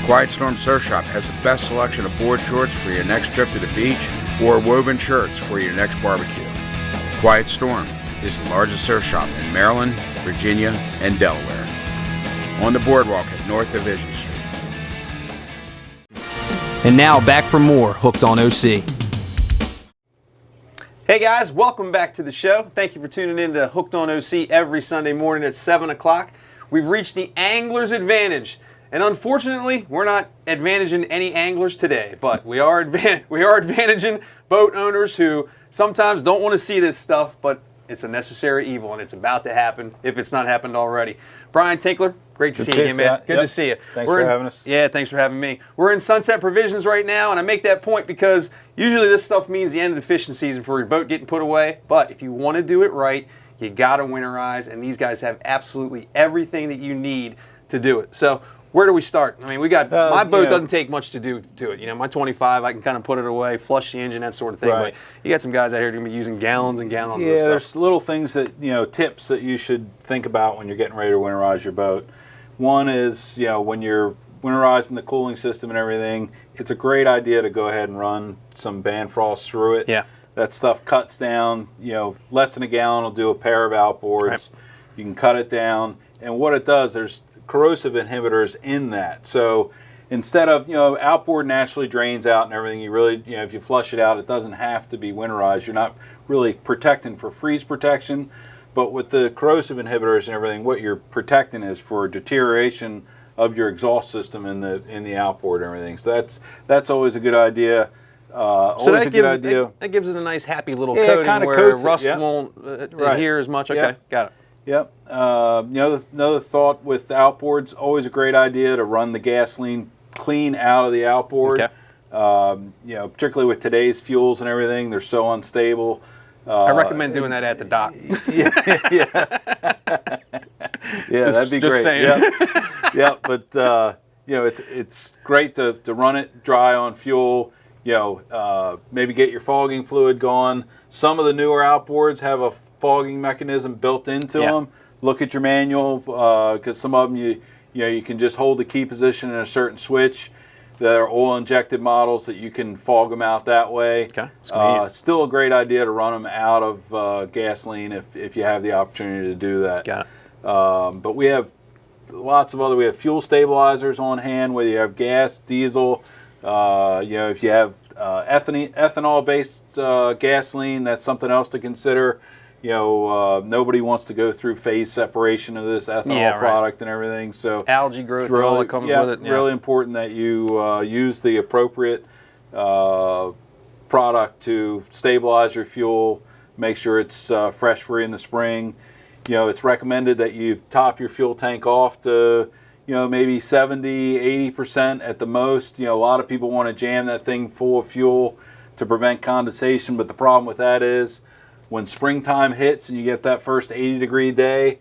S23: Quiet Storm Surf Shop has the best selection of board shorts for your next trip to the beach or woven shirts for your next barbecue. Quiet Storm is the largest surf shop in Maryland, Virginia, and Delaware. On the boardwalk at North Division Street.
S10: And now back for more Hooked on OC.
S1: Hey guys, welcome back to the show. Thank you for tuning in to Hooked on OC every Sunday morning at 7 o'clock. We've reached the angler's advantage. And unfortunately, we're not advantaging any anglers today, but we are advantaging boat owners who sometimes don't want to see this stuff, but it's a necessary evil, and it's about to happen if it's not happened already. Brian Tinkler, great to see you again, man. Good to see you.
S24: Thanks for having us.
S1: Yeah, thanks for having me. We're in Sunset Provisions right now, and I make that point because usually this stuff means the end of the fishing season for your boat getting put away, but if you want to do it right, you got to winterize, and these guys have absolutely everything that you need to do it. So where do we start? I mean, we got my boat doesn't take much to do to it. You know, my 25, I can kind of put it away, flush the engine, that sort of thing.
S24: Right.
S1: But you got some guys out here going to be using gallons and gallons of
S24: Yeah,
S1: stuff.
S24: there's little things that, tips that you should think about when you're getting ready to winterize your boat. One is, when you're winterizing the cooling system and everything, it's a great idea to go ahead and run some band frost through it.
S1: Yeah.
S24: That stuff cuts down, less than a gallon will do a pair of outboards. Right. You can cut it down. And what it does, there's corrosive inhibitors in that. So instead of, outboard naturally drains out and everything, you really, if you flush it out, it doesn't have to be winterized. You're not really protecting for freeze protection. But with the corrosive inhibitors and everything, what you're protecting is for deterioration of your exhaust system in the outboard and everything. So that's always a good idea.
S1: So that gives it a nice happy little coating where rust won't adhere as much. Okay, got it.
S24: Yep. Another thought with outboards, always a great idea to run the gasoline clean out of the outboard.
S1: Okay.
S24: Particularly with today's fuels and everything, they're so unstable.
S1: I recommend doing that at the dock.
S24: Yeah, that'd be great.
S1: Saying.
S24: Yeah, but it's great to run it dry on fuel. Maybe get your fogging fluid going. Some of the newer outboards have a fogging mechanism built into them. Look at your manual because some of them you can just hold the key position in a certain switch. that are oil injected models that you can fog them out that way.
S1: Okay.
S24: Still a great idea to run them out of gasoline if you have the opportunity to do that.
S1: Got it.
S24: But we have lots of other. We have fuel stabilizers on hand, whether you have gas, diesel. If you have ethanol-based gasoline, that's something else to consider. Nobody wants to go through phase separation of this ethanol product and everything. So
S1: algae growth and all that comes with it. Yeah.
S24: Really important that you use the appropriate product to stabilize your fuel. Make sure it's fresh free in the spring. It's recommended that you top your fuel tank off to maybe 70-80% at the most. A lot of people want to jam that thing full of fuel to prevent condensation, but the problem with that is when springtime hits and you get that first 80-degree day,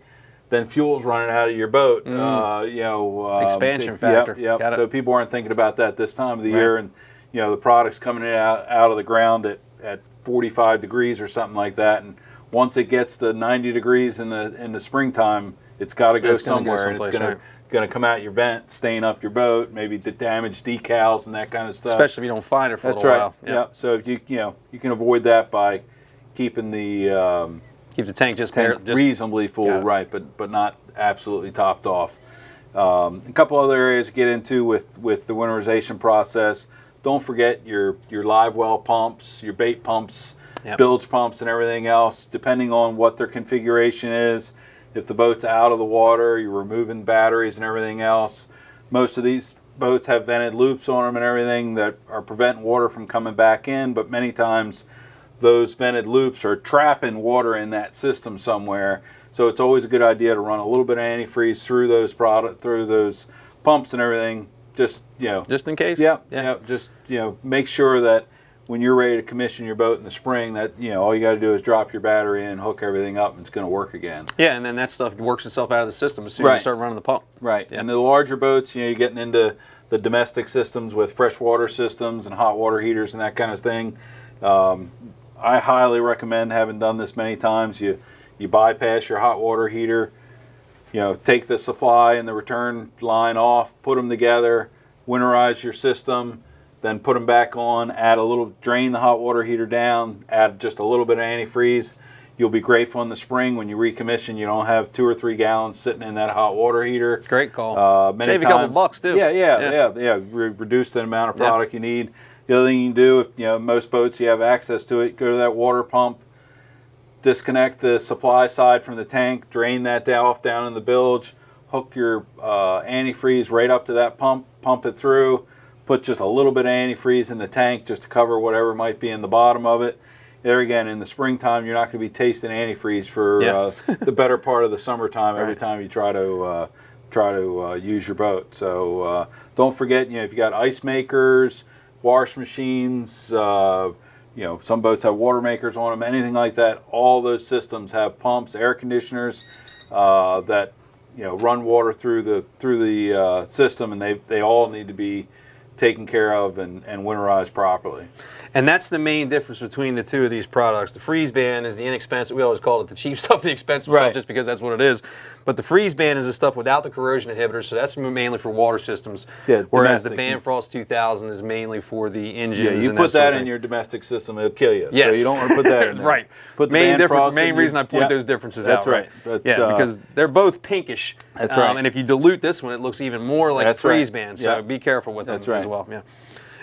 S24: then fuel's running out of your boat.
S1: Expansion factor.
S24: Yep. So people aren't thinking about that this time of the year, and the product's coming out of the ground at 45 degrees or something like that, and once it gets to 90 degrees in the springtime, it's got to go somewhere, and it's going to come out your vent, stain up your boat, maybe damage decals and that kind of stuff.
S1: Especially if you don't find it for a little while.
S24: Yeah. So if you can avoid that by keeping the
S1: tank just
S24: reasonably full, right? But not absolutely topped off. A couple other areas to get into with the winterization process. Don't forget your live well pumps, your bait pumps, bilge pumps, and everything else. Depending on what their configuration is, if the boat's out of the water, you're removing batteries and everything else. Most of these boats have vented loops on them and everything that are preventing water from coming back in, but many times those vented loops are trapping water in that system somewhere. So it's always a good idea to run a little bit of antifreeze through those pumps and everything. Just
S1: in case.
S24: Just make sure that when you're ready to commission your boat in the spring, that all you got to do is drop your battery in, hook everything up, and it's going to work again.
S1: Yeah, and then that stuff works itself out of the system as soon as you start running the pump.
S24: Right. And the larger boats, you're getting into the domestic systems with freshwater systems and hot water heaters and that kind of thing. I highly recommend, having done this many times, you bypass your hot water heater, take the supply and the return line off, put them together, winterize your system, then put them back on, drain the hot water heater down, add just a little bit of antifreeze. You'll be grateful in the spring when you recommission, you don't have 2 or 3 gallons sitting in that hot water heater.
S1: Great call. Save a couple bucks too.
S24: Yeah. Reduce the amount of product you need. The other thing you can do, most boats you have access to it, go to that water pump, disconnect the supply side from the tank, drain that off down in the bilge, hook your antifreeze right up to that pump it through, put just a little bit of antifreeze in the tank just to cover whatever might be in the bottom of it. There again, in the springtime, you're not going to be tasting antifreeze for the better part of the summertime every time you try to use your boat. So don't forget, if you got ice makers, wash machines, some boats have water makers on them, anything like that. All those systems have pumps, air conditioners that run water through the system, and they all need to be taken care of and winterized properly.
S1: And that's the main difference between the two of these products. The freeze band is the inexpensive. We always call it the cheap stuff, the expensive stuff, just because that's what it is. But the freeze band is the stuff without the corrosion inhibitors, so that's mainly for water systems. Whereas the Banfrost 2000 is mainly for the engines.
S24: Yeah, you put that in your domestic system, it'll kill you.
S1: Yes.
S24: So you don't want to put that in there.
S1: Right.
S24: Put the
S1: main reason I point those differences out.
S24: That's right. But,
S1: because they're both pinkish.
S24: That's right.
S1: And if you dilute this one, it looks even more like a freeze band. So be careful with them as well. Yeah.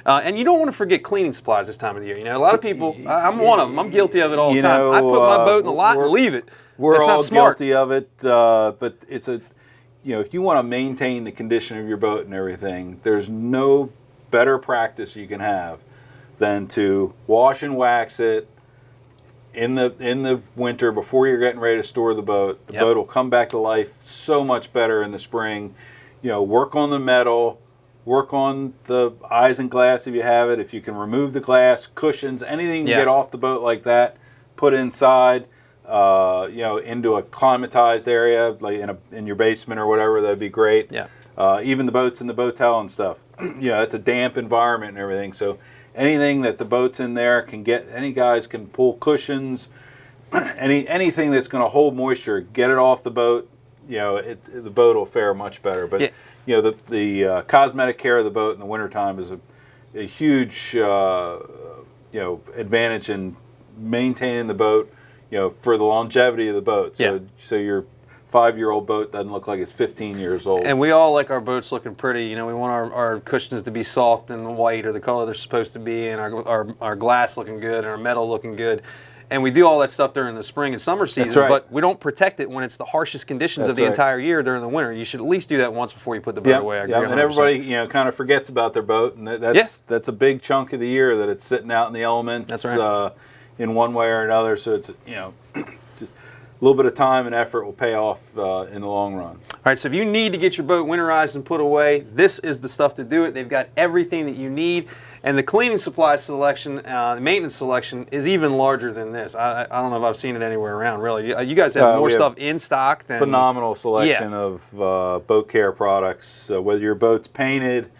S1: And you don't want to forget cleaning supplies this time of the year. A lot of people, I'm one of them, I'm guilty of it all the time. I put my boat in the lot and leave it.
S24: We're all guilty of it, but it's if you want to maintain the condition of your boat and everything, there's no better practice you can have than to wash and wax it in the winter before you're getting ready to store the boat. The boat will come back to life so much better in the spring. Work on the metal. Work on the eyes and glass if you have it. If you can remove the glass, cushions, anything you get off the boat like that, put inside, into a climatized area, like in your basement or whatever. That'd be great. Yeah. Even the boats in the boatel and stuff. It's a damp environment and everything. So anything that the boat's in there can get. Any guys can pull cushions, anything that's going to hold moisture. Get it off the boat. The boat will fare much better. But you know, the cosmetic care of the boat in the wintertime is a huge you know, advantage in maintaining the boat, you know, for the longevity of the boat. So, so your 5-year-old boat doesn't look like it's 15 years old.
S4: And we all like our boats looking pretty. You know, we want our cushions to be soft and white or the color they're supposed to be, and our glass looking good and our metal looking good. And we do all that stuff during the spring and summer season, but we don't protect it when it's the harshest conditions of the entire year during the winter. You should at least do that once before you put the boat away. I agree 100%.
S24: And everybody, you know, kind of forgets about their boat, and that's a big chunk of the year that it's sitting out in the elements.
S4: That's right.
S24: In one way or another. So it's, you know, just a little bit of time and effort will pay off in the long run.
S4: All right, so if you need to get your boat winterized and put away, this is the stuff to do it. They've got everything that you need. And the cleaning supply selection, the maintenance selection is even larger than this. I don't know if I've seen it anywhere around, really. You guys have more stuff in stock than...
S24: Phenomenal selection of boat care products. Whether your boat's painted,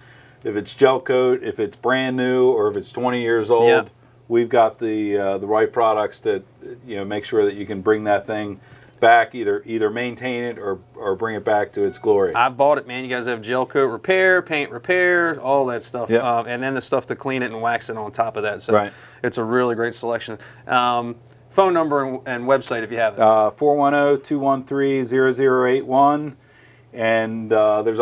S24: if it's gel coat, if it's brand new, or if it's 20 years old, we've got the right products that, you know, make sure that you can bring that thing back, either maintain it or bring it back to its glory.
S4: I bought it, man. You guys have gel coat repair, paint repair, all that stuff, and then the stuff to clean it and wax it on top of that. So it's a really great selection. Phone number and website if you have it.
S24: 410-213-0081, and there's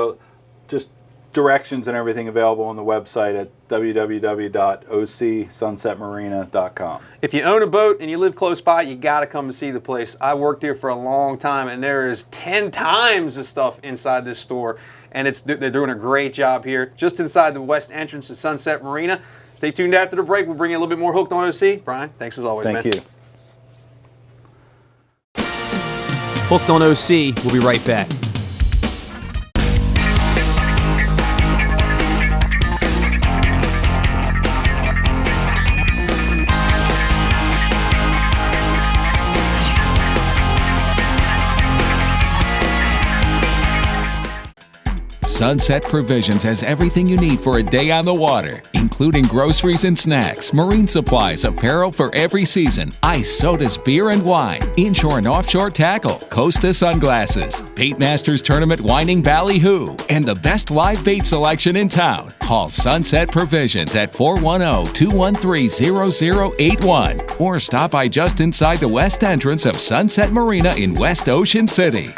S24: just directions and everything available on the website at www.ocsunsetmarina.com.
S4: If you own a boat and you live close by, you got to come and see the place. I worked here for a long time, and there is 10 times the stuff inside this store, and they're doing a great job here. Just inside the west entrance to Sunset Marina. Stay tuned after the break. We'll bring you a little bit more Hooked on OC. Brian, thanks as always, man.
S24: Thank you.
S10: Hooked on OC. We'll be right back.
S3: Sunset Provisions has everything you need for a day on the water, including groceries and snacks, marine supplies, apparel for every season, ice, sodas, beer and wine, inshore and offshore tackle, Costa sunglasses, Bait Masters Tournament whining ballyhoo, and the best live bait selection in town. Call Sunset Provisions at 410-213-0081 or stop by just inside the west entrance of Sunset Marina in West Ocean City.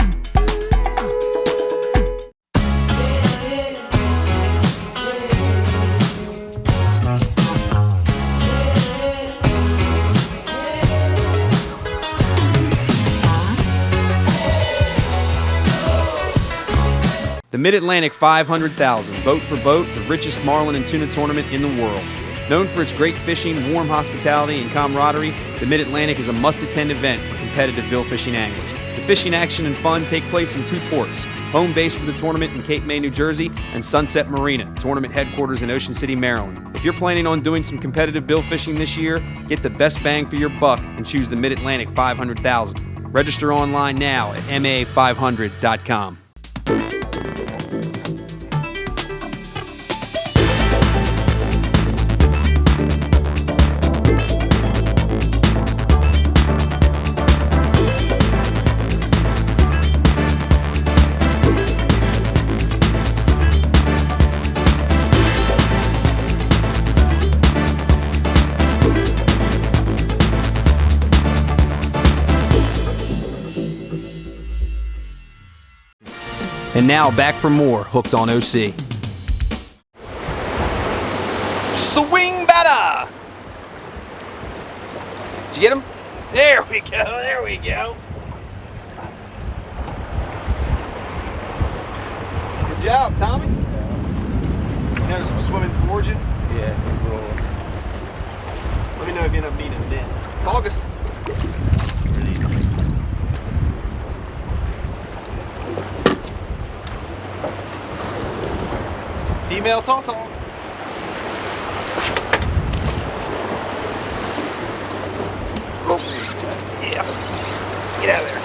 S10: The Mid-Atlantic 500,000, boat for boat, the richest marlin and tuna tournament in the world. Known for its great fishing, warm hospitality, and camaraderie, the Mid-Atlantic is a must-attend event for competitive bill fishing anglers. The fishing action and fun take place in 2 ports, home base for the tournament in Cape May, New Jersey, and Sunset Marina, tournament headquarters in Ocean City, Maryland. If you're planning on doing some competitive bill fishing this year, get the best bang for your buck and choose the Mid-Atlantic 500,000. Register online now at ma500.com. And now back for more Hooked on OC.
S4: Swing batter! Did you get him? There we go, there we go. Good job, Tommy. You notice him swimming towards you? Yeah. Let me know if you end up meeting him then. August. Female tautog. Oh, yeah. Get out of there.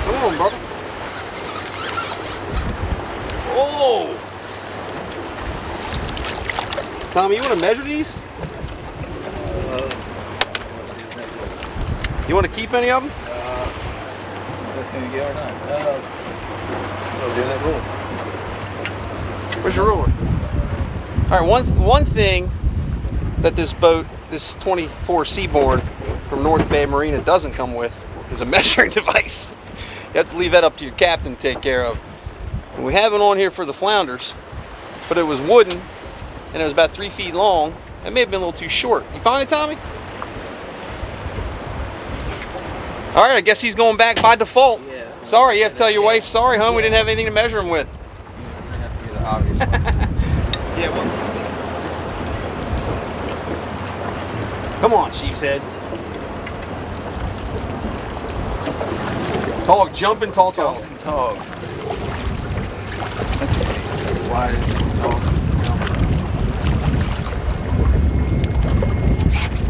S4: Come on, brother. Oh!
S1: Tommy, you want to measure these? You want to keep any of them?
S14: That's going to get or not. We'll do that rule.
S1: Where's your ruler? All right, one thing that this boat, this 24 Seabourn from North Bay Marina doesn't come with is a measuring device. You have to leave that up to your captain to take care of. And we have it on here for the flounders, but it was wooden and it was about 3 feet long. That may have been a little too short. You find it, Tommy? All right, I guess he's going back by default. Yeah. Sorry, you have to tell your wife, sorry, hon, we didn't have anything to measure him with.
S14: Yeah, have to be the obvious one.
S1: Yeah, well. Come on, sheep's head. Tog, jumping tall.
S14: Jumping tog. Let's see. Why tog?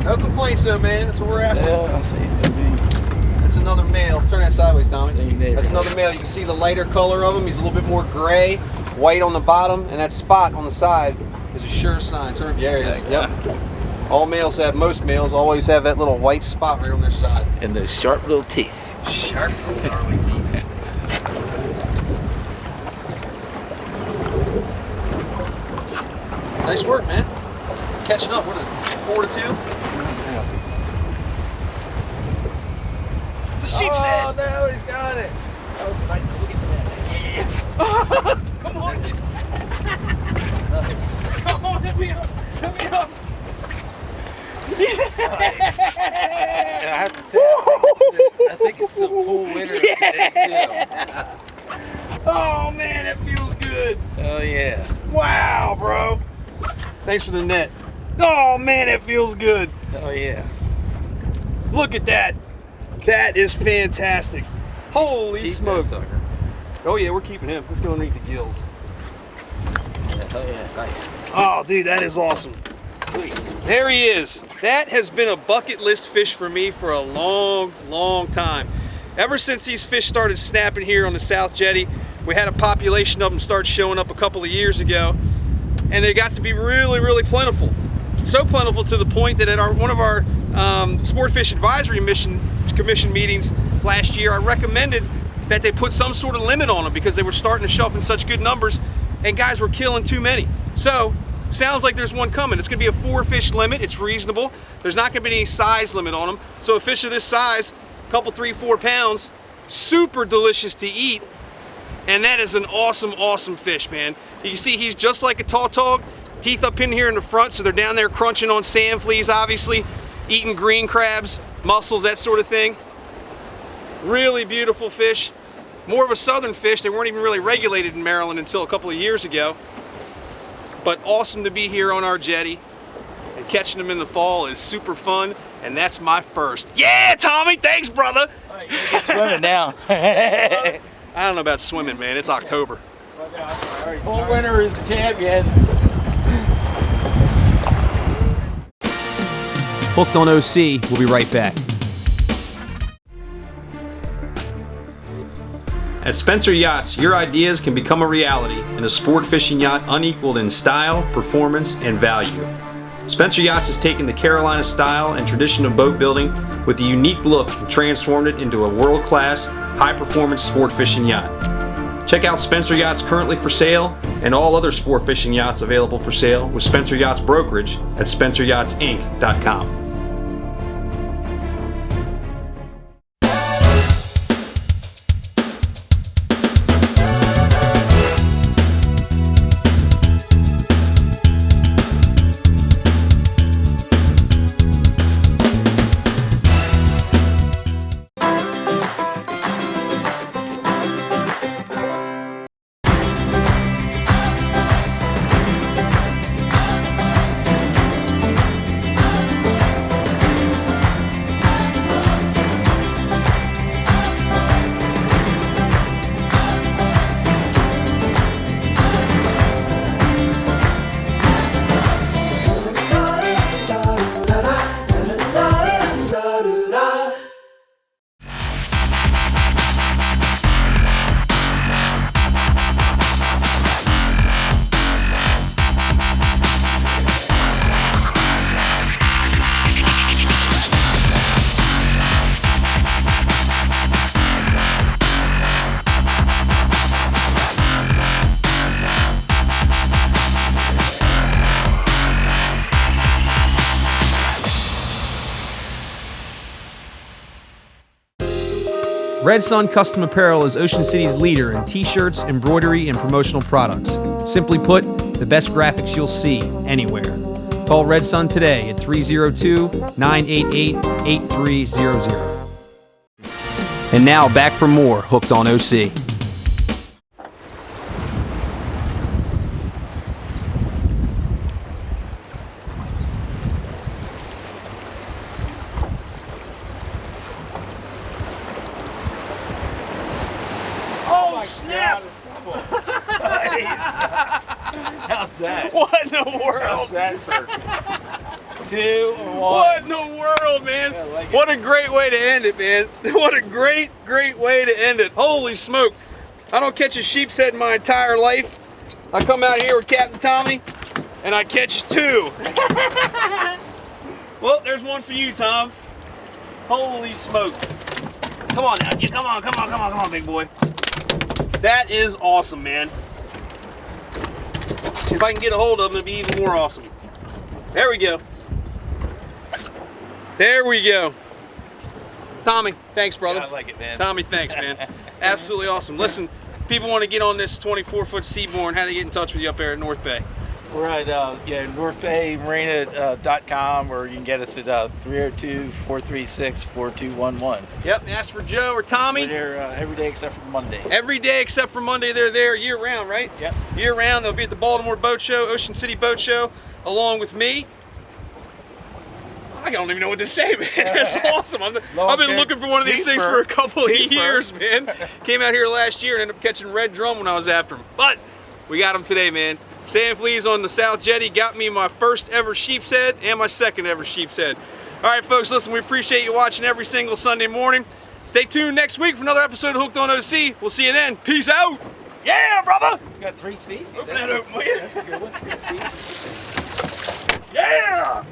S1: No complaints though, man. That's what we're after.
S14: Yeah, I see he's gonna be.
S1: That's another male. Turn that sideways, Tommy. That's another male. You can see the lighter color of him. He's a little bit more gray, white on the bottom, and that spot on the side is a sure sign. Turn, there he is. Yep. All males have, most males always have that little white spot right on their side.
S14: And those sharp little teeth.
S1: Sharp little gnarly teeth. Nice work, man. Catching up. What is it? 4-2? It's a sheep's head.
S14: Oh, no, he's got it. Oh, nice. Look at that.
S1: Come on. Come on, hit me up. Hit me up.
S14: Nice. I have to say, I think it's the full winter.
S1: Yeah. Oh, man, that feels good.
S14: Oh, yeah.
S1: Wow, bro. Thanks for the net. Oh, man, that feels good.
S14: Oh, yeah.
S1: Look at that. That is fantastic. Holy smoke. Oh, yeah, we're keeping him. Let's go and eat the gills.
S14: Yeah, oh, yeah, nice.
S1: Oh, dude, that is awesome.
S14: Sweet.
S1: There he is. That has been a bucket list fish for me for a long, long time. Ever since these fish started snapping here on the South Jetty, we had a population of them start showing up a couple of years ago, and they got to be really, really plentiful. So plentiful to the point that at one of our Sport Fish Advisory Commission meetings last year, I recommended that they put some sort of limit on them because they were starting to show up in such good numbers and guys were killing too many. So, sounds like there's one coming. It's gonna be a 4-fish limit. It's reasonable. There's not gonna be any size limit on them. So a fish of this size, a couple, 3-4 pounds, super delicious to eat. And that is an awesome, awesome fish, man. You can see he's just like a tautog. Teeth up in here in the front, so they're down there crunching on sand fleas, obviously, eating green crabs, mussels, that sort of thing. Really beautiful fish. More of a southern fish. They weren't even really regulated in Maryland until a couple of years ago. But awesome to be here on our jetty. And catching them in the fall is super fun, and that's my first. Yeah, Tommy, thanks, brother.
S14: All right, you're gonna get swimming now.
S1: I don't know about swimming, man. It's October.
S14: Full winter is the champion.
S10: Hooked on OC, we'll be right back. At Spencer Yachts, your ideas can become a reality in a sport fishing yacht unequaled in style, performance, and value. Spencer Yachts has taken the Carolina style and tradition of boat building with a unique look and transformed it into a world-class, high-performance sport fishing yacht. Check out Spencer Yachts currently for sale and all other sport fishing yachts available for sale with Spencer Yachts Brokerage at SpencerYachtsInc.com.
S1: Red Sun Custom Apparel is Ocean City's leader in t-shirts, embroidery, and promotional products. Simply put, the best graphics you'll see anywhere. Call Red Sun today at 302-988-8300. And now back for more Hooked on OC.
S14: Oh, snap! How's that?
S1: What in the world?
S14: How's that for 2 or 1?
S1: What in the world, man? What a great way to end it, man. What a great way to end it. Holy smoke. I don't catch a sheep's head in my entire life. I come out here with Captain Tommy, and I catch 2. Well, there's one for you, Tom. Holy smoke. Come on now. Come on, big boy. That is awesome, man. If I can get a hold of them, it'd be even more awesome. There we go. There we go. Tommy, thanks, brother.
S14: Yeah, I like it, man.
S1: Tommy, thanks, man. Absolutely awesome. Listen, people want to get on this 24-foot Seaborn. How do they get in touch with you up there at North Bay?
S14: We're at northbaymarina.com, or you can get us at 302-436-4211.
S1: Yep, ask for Joe or Tommy.
S14: We're there every day except for Mondays.
S1: Every day except for Monday, they're there year-round, right?
S14: Yep.
S1: Year-round, they'll be at the Baltimore Boat Show, Ocean City Boat Show, along with me. I don't even know what to say, man. That's awesome. I've been looking for one of these things for a couple of years, man. Came out here last year and ended up catching red drum when I was after them. But we got them today, man. Sand Fleas on the South Jetty got me my first ever sheep's head and my second ever sheep's head. All right, folks, listen, we appreciate you watching every single Sunday morning. Stay tuned next week for another episode of Hooked on OC. We'll see you then. Peace out. Yeah, brother.
S14: You got 3 species?
S1: Open that open, will you?
S14: That's a good one. 3 species.
S1: Yeah.